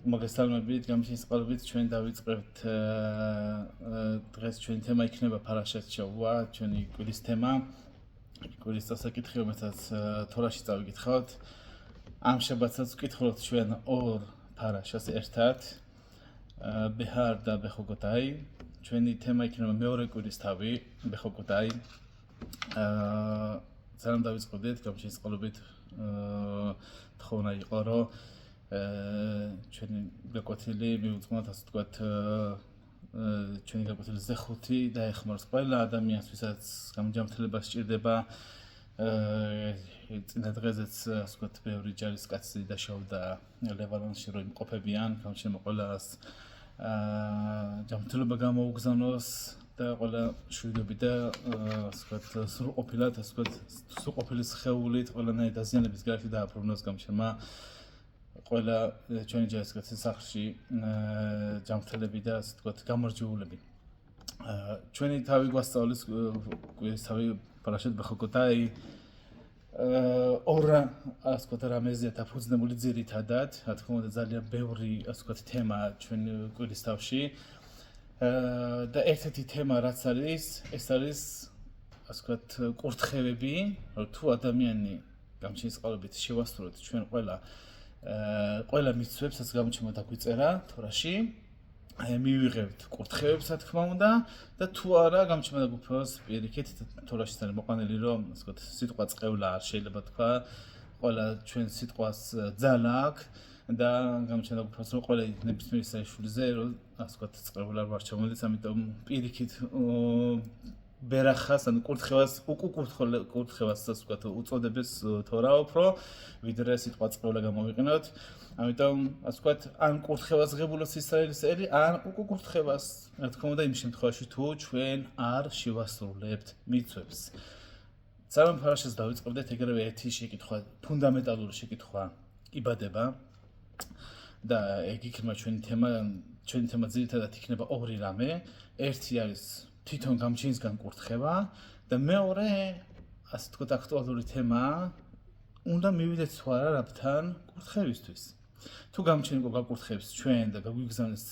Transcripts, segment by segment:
მოგესალმებით, გამიშის qalbit ჩვენ დავიწყებთ დღეს ჩვენი თემა იქნება ფარაშას შოვა, ჩვენი კვირის თემა. კვირის დასაკითხი, რომელსაც თორაში წავიკითხავთ. ამ შაბათსაც ვკითხულობთ ჩვენ ორ ფარაშას ერთად. ბეჰარ და ბეხოგოტაი. ჩვენი თემა იქნება მეორე კვირის თავი, ბეხოგოტაი. ძალიან დავიწყებდით, გამიშის qalbit თხოვნა იყო, რომ ჩვენი გაკვეთილი მივუძღვნოთ ასე ვთქვათ ჩვენი გაკვეთილი ზეხუთი დაეხმაროს ყველა ადამიანს, ვისაც გამჯამთლება სჭირდება. წინა დღეზეც ასე ვთქვათ ბევრი ჯარისკაცი დაშავდა ლევანონში, რომ იმყოფებიან, გამჩნდება ყველას ჯამთლება გამოუგზავნოს და ყველა შვიდობი და ასე ვთქვათ სრულყოფილად, ასე ვთქვათ სრულყოფილის ხეულით ყველანაირი დაზიანების გარშე დააბრუნოს გამჩნდება ყველა ჩვენი ჯარისკაცის სახლში ჯამრთელები და ასე ვთქვათ გამარჯვებულები. ჩვენი თავი გვასწავლის კვირის თავი ფარაშად ბეხოგოტაი ორ ასე ვთქვათ რამეზია დაფუძნებული ძირითადად, რა თქმა უნდა ძალიან ბევრი ასე ვთქვათ თემა ჩვენ კვირის თავში და ერთ-ერთი თემა რაც არის, ეს არის ასე ვთქვათ კურთხევები, რომ თუ ადამიანი გამჩენის ყალბით შევასრულოთ ჩვენ ყველა მიცვებსაც გამოჩნდა დაგვიწერა თორაში, მივიღებთ კურთხევებს, რა თქმა უნდა, და თუ არა გამოჩნდა გუფოს პირიქით თორაში თან მოყვანილი, რომ ასე ვთქვათ სიტყვა წყევლა არ შეიძლება თქვა, ყველა ჩვენ სიტყვას ძალა აქვს და გამოჩნდა გუფოს რომ ყველა ნებისმიერ საშუალზე რომ ასე ვთქვათ წყევლა არ ჩამოდის, ამიტომ პირიქით ბერახას ან კურთხევას ასე ვთქვათ უწოდებს თორა უფრო ვიდრე სიტყვა წყევლა გამოვიყენოთ. ამიტომ ასე ვთქვათ ან კურთხევას ღებულობს ისრაელისელი, ან კურთხევას, რა თქმა უნდა, იმ შემთხვევაში თუ ჩვენ არ შევასრულებთ მიცვებს. ძალიან ფარაშას დავიწყებდით, ეგრევე ერთი შეკითხვა, ფუნდამენტალური შეკითხვა იბადება და ეგ იქნება ჩვენი თემა ძირითადად იქნება ორი რამე. ერთი არის თვითონ გამჩენისგან კურთხევა და მეორე ასე ვთქვათ აქტუალური თემა უნდა მივიდეთ თუ არა რაბთან კურთხევისთვის. თუ გამჩენილ გაკურთხებს ჩვენ და გაგვიგზავნეს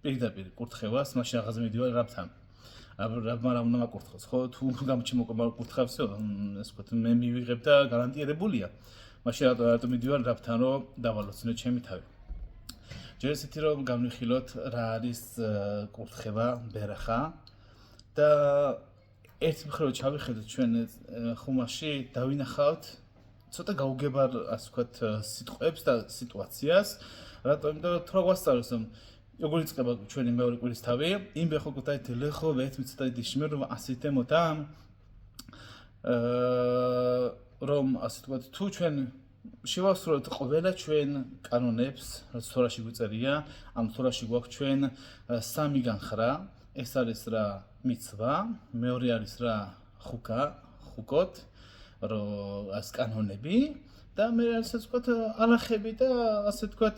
პირდაპირ კურთხევას, მაშინ აღაზე მიდივარ რაბთან. მაგრამ უნდა მაკურთხოს, ხო? თუ გამჩენილ გაკურთხავს, ასე ვთქვათ მე მივიღებ და გარანტირებულია. მაშინ რატო მიდივარ რაბთან, რომ დავალოცნო ჩემი თავი. ჯერ ისეთი რომ განვიხილოთ რა არის კურთხევა, ბერახა და ერთ მხრივ ჩავიხედოთ ჩვენ ხუმაში, დავინახავთ ცოტა გაუგებარ ასე ვთქვათ სიტყვებს და სიტუაციას, რატომ იმიტომ რომ თუ გვასწავლოს რომ როგორ იწყება ჩვენი მეორე კვირის თავი, იმ ბეხოგოტაი ლეხო ვეთ მიცდაი დიშმერ რომ ასეთე მოდამ რომ ასე ვთქვათ თუ ჩვენ შევასრულოთ ყველა ჩვენ კანონებს, რაც თორაში გვიწერია, ამ თორაში გვაქვს ჩვენ სამი განხრა, ეს არის რა მიცვა, მეორე არის რა ხუკოთ, რომ ეს კანონები და მე ასე ვთქვათ ალახები და ასე ვთქვათ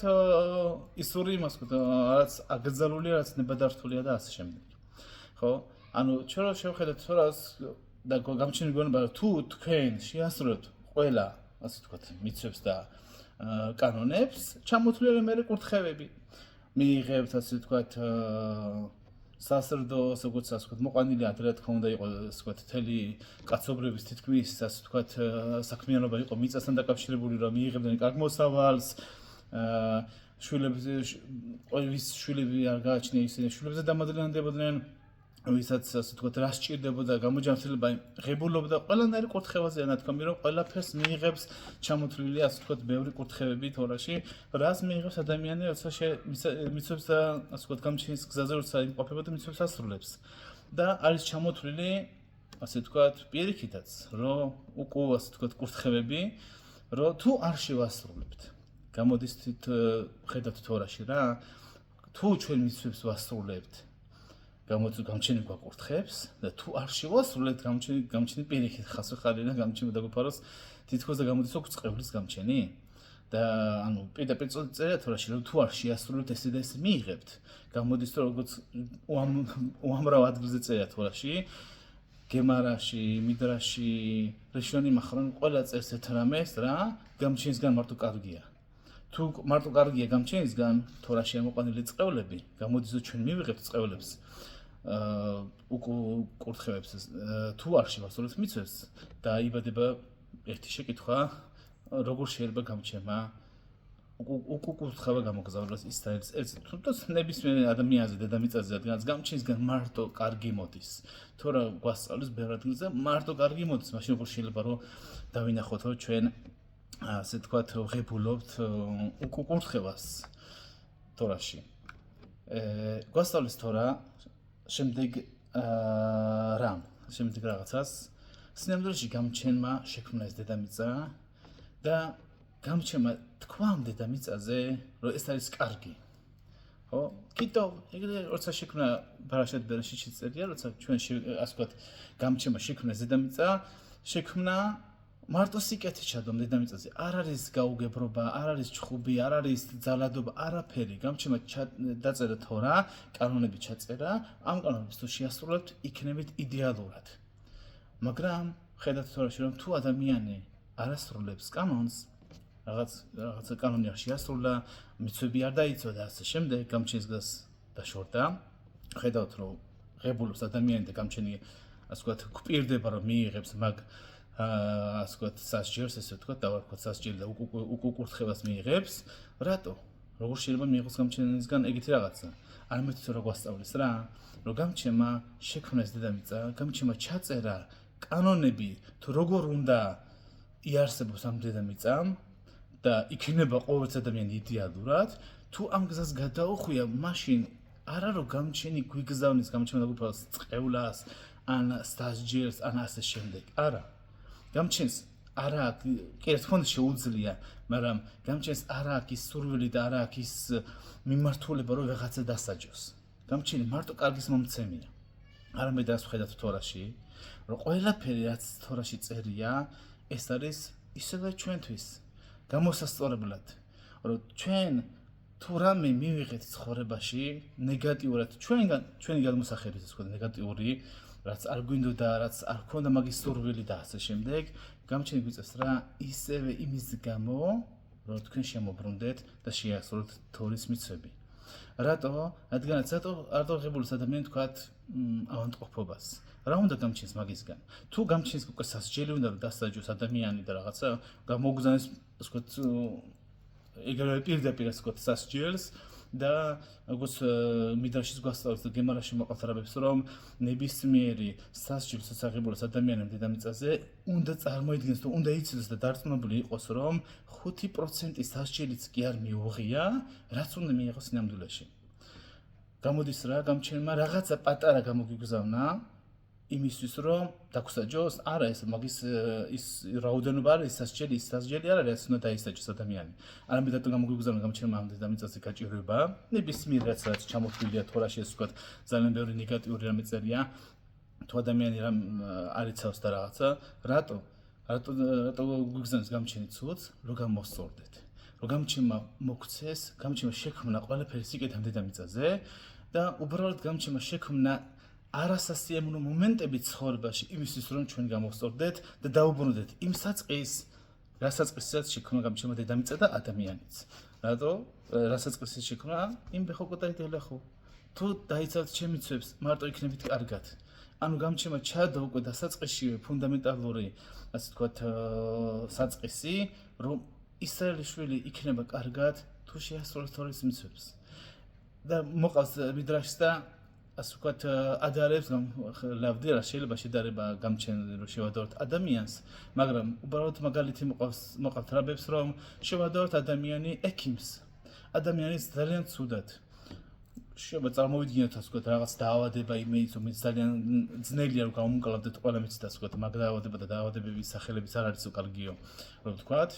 ისური იმას ვთქვათ, რაც აკრძალულია, რაც ნებადართულია და ასე შემდეგ. ხო? ანუ ჩვენ რო შევხედოთ თორას და გამჩენილი გონება რომ თუ თქვენ შეასრულოთ ყველა ასე ვთქვათ მიცვებს და კანონებს, ჩამოთვლილი მე კურთხევები მიიღებთ ასე ვთქვათ სასერდოს, როგორც ასე ვთქვათ, მოყვანილი ადრე თქმა უნდა იყო ასე ვთქვათ მთელი კაცობრიობის თითქმის ასე ვთქვათ საქმიანობა იყო მიწასთან დაკავშირებული, რომ მიიღებდნენ კარგ მოსავალს, შვილები არ გააჩნია ისინი შვილებზე დამადლიანდებოდნენ, ვისაც ასე ვთქვათ რა სჭირდებოდა გამოჯანმრთელება ღებულობდა ყველანაირი კურთხევაზე, რა თქმა უნდა, რომ ყველაფერს მიიღებს ჩამოთვლილი ასე ვთქვათ ბევრი კურთხევები თორაში, რაც მიიღებს ადამიანი, როცა მიცვებს და ასე ვთქვათ გამჩენის გზაზე როცა იმყოფება და მიცვებს ასრულებს. და არის ჩამოთვლილი ასე ვთქვათ პირიქითაც, რომ უკუ ასე ვთქვათ კურთხევები, რომ თუ არ შევასრულებთ. გამოდის ხედავთ თორაში რა, თუ ჩვენ მიცვებს ვასრულებთ გამჩენილ გაკურთხებს და თუ არ შევასრულებთ გამჩენილ პირიქით ხას ვიხარი და გამჩენილ დაგუფაროს თითქოს და გამოდის ოქ წყევლის გამჩენი და ანუ პირდაპირ წერია თორაში რომ თუ არ შეასრულებთ ესე და ესე მიიღებთ გამოდის რომ როგორც უამრავ ადგილზე წერია თორაში გემარაში, მიდრაში, რეშიონი მახრონ ყველა წერს ერთ რამეს რა გამჩენისგან მარტო კარგია. თუ მარტო კარგია გამჩენისგან თორაში ამოყვანილი წყევლები გამოდის რომ ჩვენ მივიღებთ წყევლებს უკურთხევებს თუ არ შევასრულებთ მიცვებს და იბადება ერთი შეკითხვა როგორ შეიძლება გამჩემა უკურთხევა გამოგზავნოს ისრაელის ერთ თუნდაც ნებისმიერ ადამიანზე დედამიწაზე რადგანაც გამჩენისგან მარტო კარგი მოდის თუ რა გვასწავლის ბევრ ადგილზე მარტო კარგი მოდის მაშინ როგორ შეიძლება რომ დავინახოთ რომ ჩვენ ასე თქვათ ღებულობთ უკურთხევას თორაში გვასწავლის თორა შემდეგ შემდეგ რაღაცას სინამდვილეში გამჩენმა შექმნა ეს დედამიწა და გამჩემა თქვამ დედამიწაზე რომ ეს არის კარგი ხო კიდევ ეგრე როცა შექმნა ბარაშად ბერეშიტში წერია როცა ჩვენ ასე ვთქვათ გამჩემა შექმნა დედამიწა შექმნა მარტო სიკეთე ჩადო დედამიწაზე არ არის გაუგებრობა არ არის ჩხუბი არ არის ძალადობა არაფერი გამჩემა დაწერა თორა კანონები ჩაწერა ამ კანონებს თუ შეასრულებთ იქნებით იდეალურად მაგრამ ხედავთ თორაში რომ თუ ადამიანი არ ასრულებს კანონს რაღაც კანონი არ შეასრულა მიცვები არ დაიცვა და ასე შემდეგ გამჩენის გზას დაშორდა ხედავთ რომ ღებულობს ადამიანი და გამჩენი ასე ვთქვათ გვპირდება რომ მიიღებს მაგ ასე ვთქვათ სასჯელს ესე ვთქვათ დავარქვათ სასჯელი და უკურთხევას მიიღებს რატო როგორ შეიძლება მიიღოს გამჩენისგან ეგეთი რაღაცა არამედ თუ რა გვასწავლის რა რომ გამჩემა შექმნა ეს დედამიწა გამჩემა ჩაწერა კანონები თუ როგორ უნდა იარსებოს ამ დედამიწამ და იქნება ყოველთვის ადამიანი იდეალურად თუ ამ გზას გადაუხვია მაშინ არა რომ გამჩენი გვიგზავნის გამჩენა გუფას წყევლას ან სასჯელს ან ასე შემდეგ არა გამჩენს არა კი ერთხელ შეუძლია მაგრამ გამჩენს არა აქ ის სურვილი და არა აქ ის მიმართულება რომ ვიღაცა დასაჯოს გამჩენი მარტო კარგის მომცემია არამედ ასე ხედავთ თორაში რომ ყველაფერი რაც თორაში წერია ეს არის ისევე ჩვენთვის გამოსასწორებლად რომ ჩვენ თუ რამე მივიღეთ ცხოვრებაში ნეგატიურად ჩვენი გადმოსახედით ასე ვთქვათ ნეგატიური რაც არ გვინდოდა რაც არ გქონდა მაგის სურვილი და ასე შემდეგ გამჩენი გვიწევს რა ისევე იმის გამო რომ თქვენ შემოbrunდეთ და შეასრულეთ თორის მიცვები რატო რადგანაც არ დაღებულს ადამიანი თქვათ ავადმყოფობას რა უნდა გამჩენს მაგისგან თუ გამჩენს უკვე სასჯელი უნდა დასაჯოს ადამიანი და რაღაცა გამოგზავნოს ასე ვთქვათ ეგრევე პირდაპირ ასე ვთქვათ სასჯელს და როგორც მიდრაშის გვასწავლებს და გემარაში მოყავთ რომ ნებისმიერი სასჯელი საცაღებულოს ადამიანემ დედამიწაზე უნდა წარმოიდგინოს და უნდა იცოდეს და დარწმუნებული იყოს რომ 5% სასჯელიც კი არ მიუღია რაც უნდა მიიღოს სინამდვილეში გამოდის რა გამჩენმა რაღაცა პატარა გამოგიგზავნა იმისთვის რომ დაგსაჯოს არა ეს მაგის ის რაოდენობა არის სასჯელი არ არის უნდა დაისაჯოს ადამიანი არამედ რატომ გამოგიგზავნა გამჩენმა ამ დედამიწაზე გაჭირვება ნებისმიერ რაც ჩამოთვლილია თორაში ასე ვთქვათ ძალიან ბევრი ნეგატიური რამე წერია თუ ადამიანი რამ არ იცავს და რაღაცა რატო გვიგზავნის გამჩენი ცუდს რომ გამოსწორდეთ რომ გამჩენმა მოქცეს გამჩენმა შექმნა ყველაფერი სიკეთე ამ დედამიწაზე და უბრალოდ გამჩენმა შექმნა არასასიამოვნო მომენტები ცხოვრებაში იმისთვის რომ ჩვენ გამოვსწორდეთ და დაუბრუნდეთ იმ საწყის რასაც შექმნა გამჩენმა დედამიწა და ადამიანიც რატო რასაც შექმნა იმ ბეხოკო და იდელახო თუ დაიცავთ ჩემი ცვებს მარტო იქნებით კარგად ანუ გამჩენმა ჩადო უკვე დასაწყისშივე ფუნდამენტალური ასე ვთქვათ საწყისი რომ ისრაელის შვილი იქნება კარგად თუ შეასრულოს თორის მიცვებს და მოყავს მიდრაშს და ასე ვთქვათ ადარებს ლავდი რა შეიძლება შედარება გამჩენილი რომ შევადაროთ ადამიანს მაგრამ უბრალოდ მაგალითი მოყავთ რაბებს რომ შევადაროთ ადამიანი ექიმს ადამიანის ძალიან ცუდად შეიძლება წარმოვიდგინოთ ასე ვთქვათ რაღაც დაავადება იმეც რომ ძალიან ძნელია რომ გამომკლავდეთ ყველა მიცით ასე ვთქვათ მაგ დაავადება და დაავადებების სახელებიც არ არის უკარგიო რომ ვთქვათ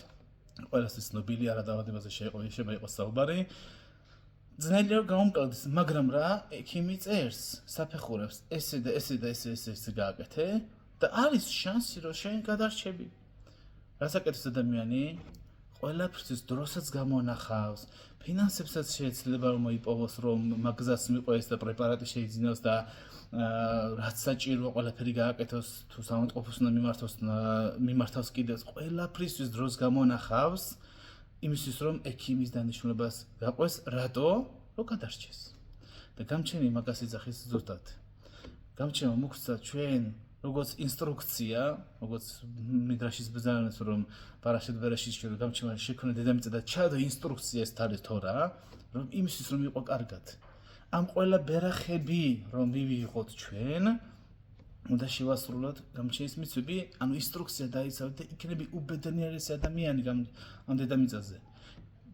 ყველასთვის ცნობილი არა დაავადებაზე შეიძლება იყოს საუბარი ძნელია რომ გამომკლავდეს მაგრამ რა ექიმი წერს საფეხურებს ესე და ესე გააკეთე და არის შანსი რომ შენ გადარჩები რაც აკეთებს ადამიანი ყველაფერს დროსაც გამონახავს ფინანსებსაც შეიძლება რომ მოიპოვოს რომ მაგზას მიყვეს და პრეპარატი შეიძინოს და რაც საჭიროა ყველაფერი გააკეთოს თუ სამონტყოფოს უნდა მიმართავს კიდევ ყველაფრისთვის დროს გამონახავს იმისთვის რომ ექიმის დანიშნულებას გაყვეს, რატო? რომ გადარჩეს. და გამჩენი მაგას იძახის ზუსტად. გამჩემა მოგხსნა ჩვენ როგორც ინსტრუქცია, როგორც მიდრაშის ბრძანებს რომ პარაშეთ ბერაშის შევ გამჩემა შექმნა დედამიწა და ჩადო ინსტრუქცია ეს თალის თორა, რომ იმისთვის რომ იყო კარგად. ამ ყველა ბერახები რომ მივიღოთ ჩვენ უნდა შევასრულოთ გამჩენის მიცვები, ანუ ინსტრუქცია დაიცავთ და იქნები უბედნიერესი ადამიანი ამ დედამიწაზე.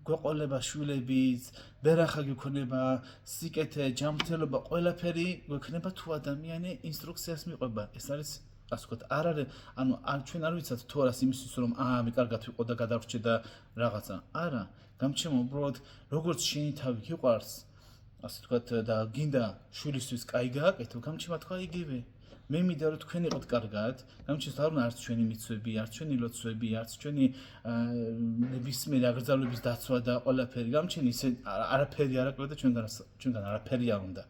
გვეყოლება შვილებიც, ბერახა გექნება, სიკეთე, ჯანმრთელობა, ყველაფერი გვექნება თუ ადამიანი ინსტრუქციას მიყვება. ეს არის ასე ვთქვათ, არ არის, ანუ ჩვენ არ ვიცათ თუ არას იმისთვის რომ მე კარგად ვიყო და გადავრჩე და რაღაცა. არა, გამჩემო უბრალოდ როგორც შენი თავი გიყვარს, ასე ვთქვათ და გინდა შვილისთვის კაი გააკეთო, გამჩემა თქვა იგივე. მე მინდა რომ თქვენ იყოთ კარგად, გამჩენს არ უნდა არც ჩვენი მიცვები, არც ჩვენი ლოცვები, არც ჩვენი ნებისმიერი აგრძელების დაცვა და ყველაფერი. გამჩენი ისე არაფერი არ აკლდა ჩვენგან არაფერი არ უნდა.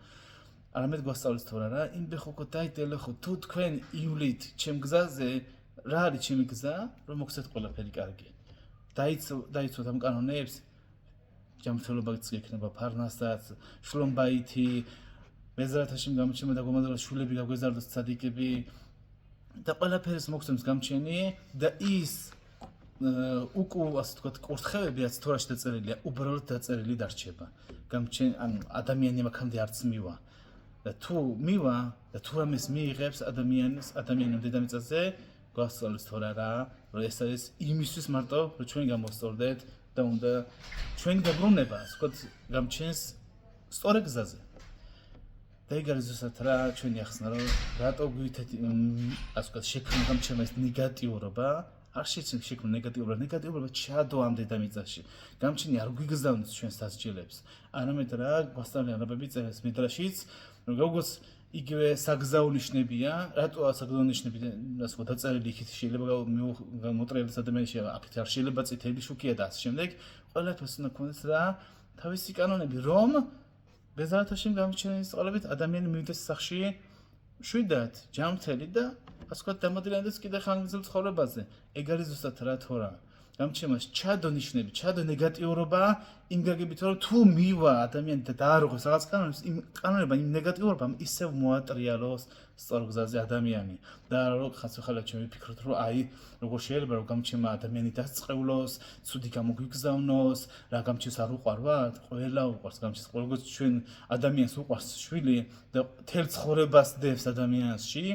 არამედ გვასწავლეთ თორა რა, იმდე ხო დაიდელე ხო თუ თქვენ ივლით ჩემ გზაზე, რა არის ჩემი გზა, რომ მოგცეთ ყველაფერი კარგი. დაიცვათ ამ კანონებს, ჯანმრთელობა გიქნება ფარნასაც, შლომბაითი მეზრათაში გამჩემა და გომადალა შულები გაგვეზარდოს ცადიკები და ყველაფერს მოგცემს გამჩენი და ის ასე ვთქვათ კურთხევები რაც თორაში დაწერილია უბრალოდ დაწერილი დარჩება გამჩენ ანუ ადამიანი მაგამდე არც მივა და თუ მივა და თუ ამის მიიღებს ადამიანის დედამიწაზე გვასწავლეს თორა რა რომ ეს არის იმისთვის მარტო რომ ჩვენ გამოვსწორდეთ და უნდა ჩვენი დაბრუნება ასე ვთქვათ გამჩენს სწორ გზაზე და ეგ არის ზუსტად რა ჩვენი ახსნა რომ რატო გვითეთი ასე ვთქვათ შექმნა გამჩენა ეს ნეგატიურობა არ შექმნა ნეგატიურობა ჩადო ამ დედამიწაში გამჩენი არ გვიგზავნოს ჩვენს დასჯელებს არამედ რა გვასწავლიან არაბები წერს მიდრაშიც რომ როგორც იგივე საგზაო ნიშნებია რატო საგზაო ნიშნები ასე ვთქვათ დაწერილი იქით შეიძლება მოტრიალის ადამიანში აქეთ არ შეიძლება წითელი შუქია და ასე შემდეგ ყველაფერს უნდა ქონდეს რა თავისი კანონები რომ ბეზარათაშიმ გამჩენის წყალობით ადამიანი მივიდეს სახში შვიდად, ჯანმრთელი და ასე ვთქვათ დამადიანდეს კიდე ხანგრძლივ ცხოვრებაზე. ეგ არის ზუსტად რა თორა. გამჩემას ჩადო ნიშნები, ჩადო ნეგატიურობა იმ გაგებით რომ თუ მივა ადამიანი და დაარღვევს რაღაც კანონებს, იმ კანონებმა იმ ნეგატიურობამ ისევ მოატრიალოს სწორ გზაზე ადამიანი. და რომ ხალხი ჩემი ვფიქრობთ რომ აი როგორ შეიძლება რომ გამჩემა ადამიანი დასწყევლოს, ცუდი გამოგვიგზავნოს, რა გამჩენს არ უყვარვათ? ყველა უყვარს გამჩენს, როგორც ჩვენ ადამიანს უყვარს შვილი და თელ ცხოვრებას დევს ადამიანში,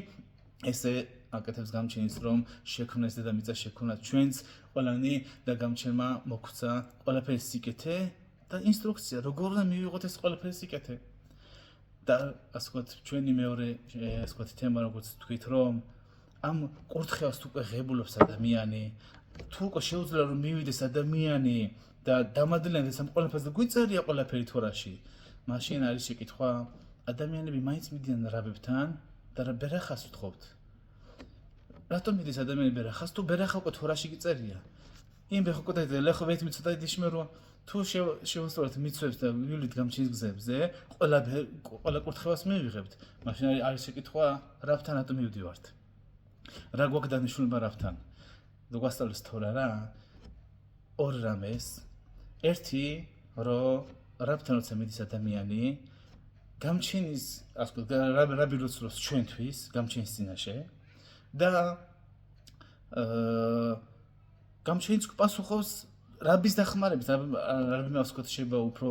ესე აკეთებს გამჩენის რომ შექმნეს დედამიწა შექმნა ჩვენც ყველანი და გამჩენმა მოგცა ყველაფერი სიკეთე და ინსტრუქცია როგორ უნდა მივიღოთ ეს ყველაფერი სიკეთე. და ასე ვთქვათ ჩვენი მეორე ასე ვთქვათ თემა როგორც თქვით რომ ამ კურთხევას თუ ღებულობს ადამიანი თუ უკვე შეუძლია რომ მივიდეს ადამიანი და დამადლიანდეს ამ ყველაფერს და გვიწერია ყველაფერი თორაში მაშინ არის შეკითხვა ადამიანები მაინც მიდიან რაბებთან და რა ბერახას ვთხოვთ რატომ მიდის ადამიანი ბერახას თუ ბერახა უკვე თორაში გიწერია იმ ბერახა და ლეხო ვეთ მიცოდა დიშმერვა თუ შევასწავლეთ მიცვებს და მივლით გამჩენის გზებზე ყველა კურთხევას მივიღებთ მაშინ არის შეკითხვა რაბთან რატომ მივდივართ რა გვაქვს დანიშნულება რაბთან და გვასწავლეს თორა რა ორ რამეს ერთი რომ რაბთან როცა მიდის ადამიანი გამჩენის ასე ვთქვათ რაბი როცლობს ჩვენთვის გამჩენის წინაშე და გამჩენს პასუხობს რაბის დახმარებით რაბი მას ვთქვათ შეიძლება უფრო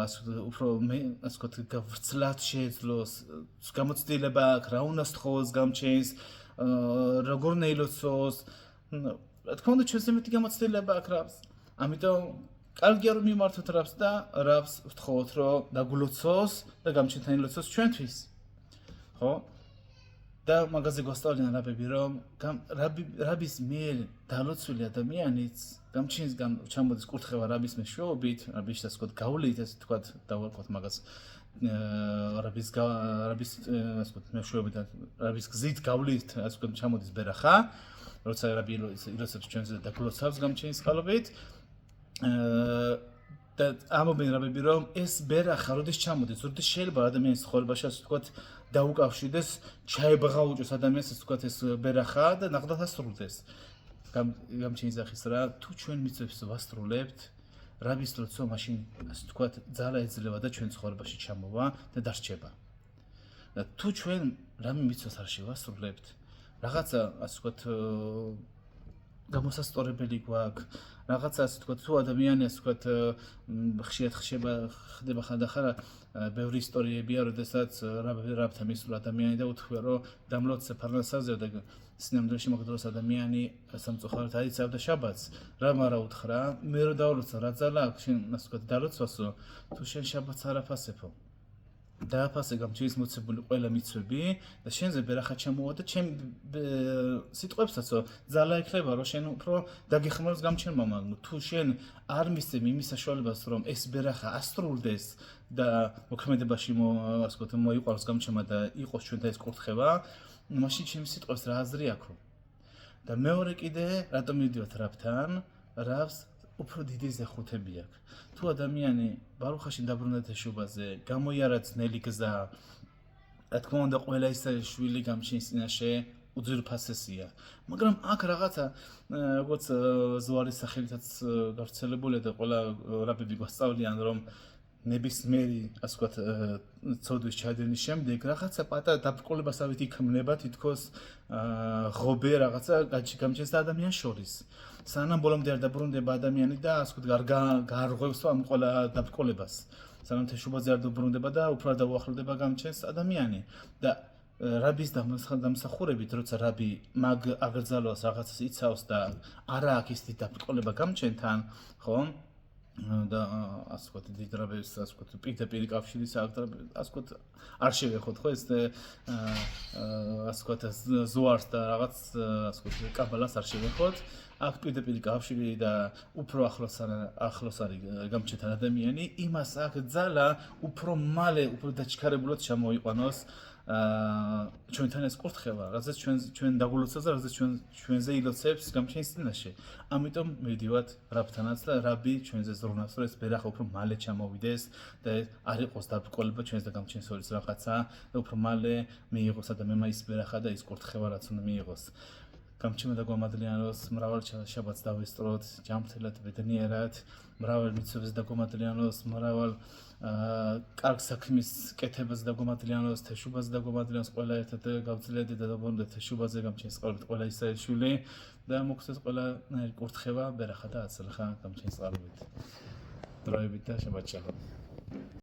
ასე ვთქვათ გავრცლად შეეძლოს გამოცდილება აქვს რა უნდა სთხოვოს გამჩენს როგორ უნდა ილოცოს რა თქმა უნდა ჩვენს მეტი გამოცდილება აქვს რაბს ამიტომ კარგია რომ მიმართოთ რაბს და რაბს ვთხოვოთ რომ დაგულოცოს და გამჩენთან ილოცოს ჩვენთვის ხო და მაგაზე გვასწავლიან რაბები რომ რაბის მიერ დალოცვილი ადამიანიც გამჩენისგან ჩამოდის კურთხევა რაბის მეშვეობით რაბის ასე ვთქვათ გავლით ასე ვთქვათ დავარქვათ მაგას რაბის ასე ვთქვათ მეშვეობით რაბის გზით გავლით ასე ვთქვათ ჩამოდის ბერახა როცა რაბი ილოცებს ჩვენზე და გულოცავს გამჩენის წყალობით და ამობენ რაბები რომ ეს ბერახა როდის ჩამოდის როდის შეიძლება ადამიანის ცხოვრებაში ასე ვთქვათ დაუკავშირდეს ჩაებღაუჭოს ადამიანს ასე ვთქვათ ეს ბერახა და ნახდათ ასრულდეს გამჩენის ახის რა თუ ჩვენ მიწებს ვასრულებთ რაბის როცა მაშინ ასე ვთქვათ ძალა ეძლევა და ჩვენ ცხოვრებაში ჩამოვა და დარჩება და თუ ჩვენ რამე მიწოს არ შევასრულებთ რაღაცა ასე ვთქვათ გამოსასწორებელი გვაქვს რაღაცა ასე ვთქვათ თუ ადამიანი ასე ვთქვათ ხშირად ხდება ხანდახან ბევრი ისტორიებია როდესაც რაბთან მისულ ადამიანი და უთქვია რომ დამლოცე ფარნასაზე და სინამდვილეში მოგდროს ადამიანი სამწუხაროდ აიცავდა შაბათს რა მარა უთხრა მე რო დავროცა რა ძალა აქვს შენ ასე ვთქვათ დაროცვასო თუ შენ შაბათს არ აფასებო დააფასე გამჩენის მოცებული ყველა მიცვები და შენზე ბერახა ჩამოვა და ჩემ სიტყვებსაცო ძალა ექნება რომ შენ უფრო დაგეხმაროს გამჩენმა მაგრამ თუ შენ არ მისცემ იმის საშუალებას რომ ეს ბერახა ასრულდეს და მოქმედებაში ასე ვთქვათ მოიყვანოს გამჩენმა და იყოს ჩვენთან ეს კურთხევა მაშინ ჩემი სიტყვებს რა აზრი აქვს და მეორე კიდე რატომ მივდივართ რაბთან რავს უფრო დიდი ზეხუთები აქვს თუ ადამიანი ბარუხაში დაბრუნდა თეშუბაზე გამოიარა ძნელი გზა რა თქმა უნდა ყველა ის შვილი გამჩენის წინაშე უძირფასესია მაგრამ აქ რაღაცა როგორც ზვარის სახელითაც გავრცელებულია და ყველა რაბები გვასწავლიან რომ ნებისმიერი ასე ვთქვათ ცოდვის ჩადენის შემდეგ რაღაცა პატარა დაბრკოლებასავით იქმნება თითქოს ღობე რაღაცა გამჩენს და ადამიანს შორის სანამ ბოლომდე არ დაბრუნდება ადამიანი და ასე ვთქვათ გარღვევს ამ ყველა დაბრკოლებას სანამ თეშუბაზე არ დაბრუნდება და უფრო არ დაუახლოვდება გამჩენს ადამიანი და რაბის დამსახურებით როცა რაბი მაგ აგრძალოს რაღაცას იცავს და არა აქვს ის დაბრკოლება გამჩენთან ხო და ასე ვთქვათ დიდ რაბებს ასე ვთქვათ პირდაპირ კავშირის ასე ვთქვათ არ შევეხოთ ხო ეს ასე ვთქვათ ზوارს და რაღაც ასე ვთქვათ კაბალას არ შევეხოთ აქ პირდაპირ კავშირი და უფრო ახლოს არის გამჩენთან ადამიანი იმას აქ ძალა უფრო მალე უფრო დაჩქარებულად ჩამოიყვანოს ჩვენთან ეს კურთხევა რაზეც ჩვენ დაგულოცავს და რაზეც ჩვენზე ილოცებს გამჩენის წინაშე ამიტომ მივდივართ რაბთანაც და რაბი ჩვენზე ზრუნავს რომ ეს ბერახა უფრო მალე ჩამოვიდეს და არ იყოს დაბრკოლება ჩვენს და გამჩენის შორის რაღაცა და უფრო მალე მიიღოს ადამიანმა ის ბერახა და ის კურთხევა რაც უნდა მიიღოს გამჩენა და გვამადლიანოს მრავალ შაბათს დავესწროთ ჯანმრთელად ბედნიერად მრავალ მიცვებს და გვამადლიანოს მრავალ კარგ საქმის კეთებას და გვამადლიანოს თეშუბაზე და გვამადლიანოს ყველა ერთად გავძლიერდეთ და დაბრუნდეთ თეშუბაზე გამჩენის წყალობით ყველა ისრაელშვილი და მოგცეს ყველა კურთხევა ბერახა და აცლახა გამჩენის წყალობით დროებით და შაბათ შალომ